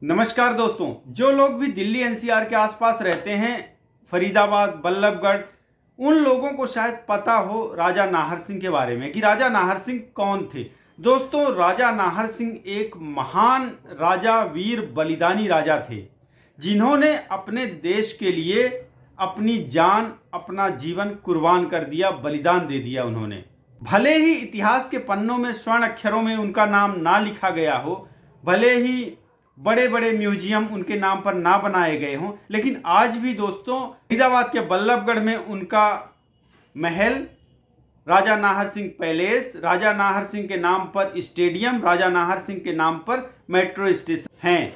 नमस्कार दोस्तों, जो लोग भी दिल्ली एनसीआर के आसपास रहते हैं, फरीदाबाद, बल्लभगढ़, उन लोगों को शायद पता हो राजा नाहर सिंह के बारे में कि राजा नाहर सिंह कौन थे। दोस्तों, राजा नाहर सिंह एक महान राजा, वीर, बलिदानी राजा थे, जिन्होंने अपने देश के लिए अपनी जान, अपना जीवन कुर्बान कर दिया, बलिदान दे दिया उन्होंने। भले ही इतिहास के पन्नों में स्वर्ण अक्षरों में उनका नाम ना लिखा गया हो, भले ही बड़े बड़े म्यूजियम उनके नाम पर ना बनाए गए हों, लेकिन आज भी दोस्तों फरीदाबाद के बल्लभगढ़ में उनका महल, राजा नाहर सिंह पैलेस, राजा नाहर सिंह के नाम पर स्टेडियम, राजा नाहर सिंह के नाम पर मेट्रो स्टेशन हैं।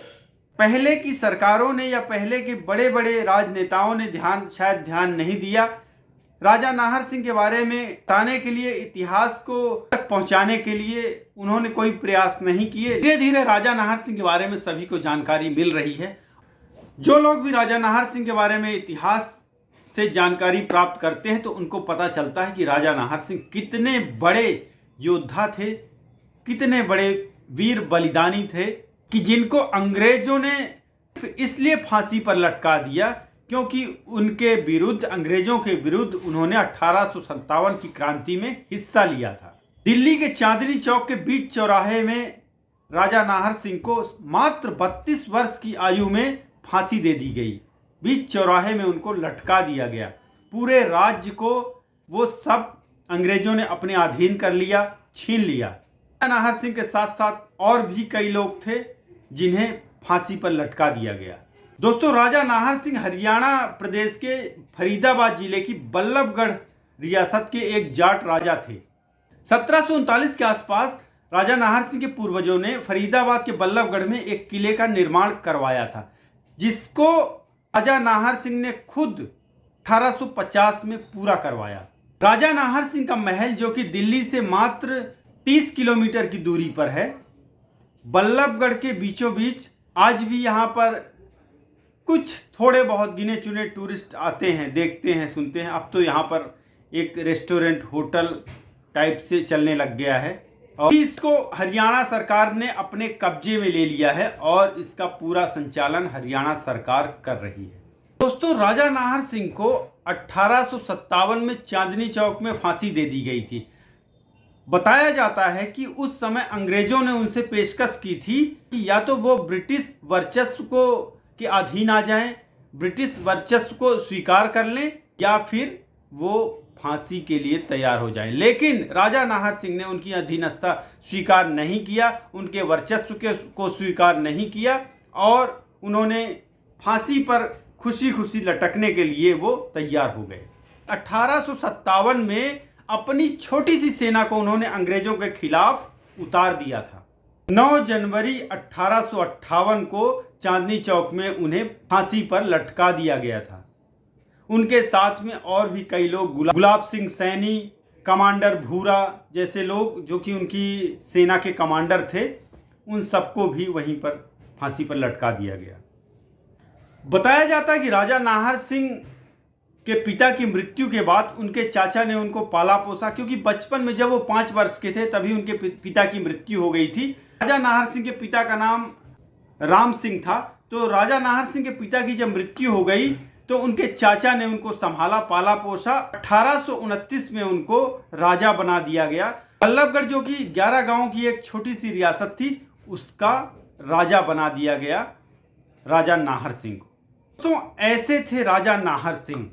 पहले की सरकारों ने या पहले के बड़े बड़े राजनेताओं ने शायद ध्यान नहीं दिया। राजा नाहर सिंह के बारे में बताने के लिए, इतिहास को तक पहुंचाने के लिए उन्होंने कोई प्रयास नहीं किए। धीरे धीरे राजा नाहर सिंह के बारे में सभी को जानकारी मिल रही है। जो लोग भी राजा नाहर सिंह के बारे में इतिहास से जानकारी प्राप्त करते हैं तो उनको पता चलता है कि राजा नाहर सिंह कितने बड़े योद्धा थे, कितने बड़े वीर बलिदानी थे कि जिनको अंग्रेजों ने इसलिए फांसी पर लटका दिया क्योंकि उनके विरुद्ध, अंग्रेजों के विरुद्ध उन्होंने 1857 की क्रांति में हिस्सा लिया था। दिल्ली के चांदनी चौक के बीच चौराहे में राजा नाहर सिंह को मात्र 32 वर्ष की आयु में फांसी दे दी गई। बीच चौराहे में उनको लटका दिया गया। पूरे राज्य को वो सब अंग्रेजों ने अपने अधीन कर लिया, छीन लिया। राजा नाहर सिंह के साथ साथ और भी कई लोग थे जिन्हें फांसी पर लटका दिया गया। दोस्तों, राजा नाहर सिंह हरियाणा प्रदेश के फरीदाबाद जिले की बल्लभगढ़ रियासत के एक जाट राजा थे। 1739 के आसपास राजा नाहर सिंह के पूर्वजों ने फरीदाबाद के बल्लभगढ़ में एक किले का निर्माण करवाया था, जिसको राजा नाहर सिंह ने खुद 1850 में पूरा करवाया। राजा नाहर सिंह का महल, जो कि दिल्ली से मात्र 30 किलोमीटर की दूरी पर है, बल्लभगढ़ के बीचों बीच, आज भी यहाँ पर कुछ थोड़े बहुत गिने चुने टूरिस्ट आते हैं, देखते हैं, सुनते हैं। अब तो यहाँ पर एक रेस्टोरेंट, होटल टाइप से चलने लग गया है और इसको हरियाणा सरकार ने अपने कब्जे में ले लिया है और इसका पूरा संचालन हरियाणा सरकार कर रही है। दोस्तों, राजा नाहर सिंह को 1857 में चांदनी चौक में फांसी दे दी गई थी। बताया जाता है कि उस समय अंग्रेजों ने उनसे पेशकश की थी कि या तो वो ब्रिटिश वर्चस्व को के अधीन आ जाएं, ब्रिटिश वर्चस्व को स्वीकार कर लें, या फिर वो फांसी के लिए तैयार हो जाएं। लेकिन राजा नाहर सिंह ने उनकी अधीनस्था स्वीकार नहीं किया, उनके वर्चस्व को स्वीकार नहीं किया और उन्होंने फांसी पर खुशी खुशी लटकने के लिए वो तैयार हो गए। 1857 में अपनी छोटी सी सेना को उन्होंने अंग्रेजों के खिलाफ उतार दिया था। 9 जनवरी 1858 को चांदनी चौक में उन्हें फांसी पर लटका दिया गया था। उनके साथ में और भी कई लोग, गुलाब सिंह सैनी, कमांडर भूरा जैसे लोग, जो कि उनकी सेना के कमांडर थे, उन सबको भी वहीं पर फांसी पर लटका दिया गया। बताया जाता है कि राजा नाहर सिंह के पिता की मृत्यु के बाद उनके चाचा ने उनको पाला पोसा, क्योंकि बचपन में जब वो 5 वर्ष के थे तभी उनके पिता की मृत्यु हो गई थी। राजा नाहर सिंह के पिता का नाम राम सिंह था। तो राजा नाहर सिंह के पिता की जब मृत्यु हो गई तो उनके चाचा ने उनको संभाला, पाला पोसा। 1829 में उनको राजा बना दिया गया। बल्लभगढ़, जो कि 11 गांवों की एक छोटी सी रियासत थी, उसका राजा बना दिया गया राजा नाहर सिंह को। तो ऐसे थे राजा नाहर सिंह।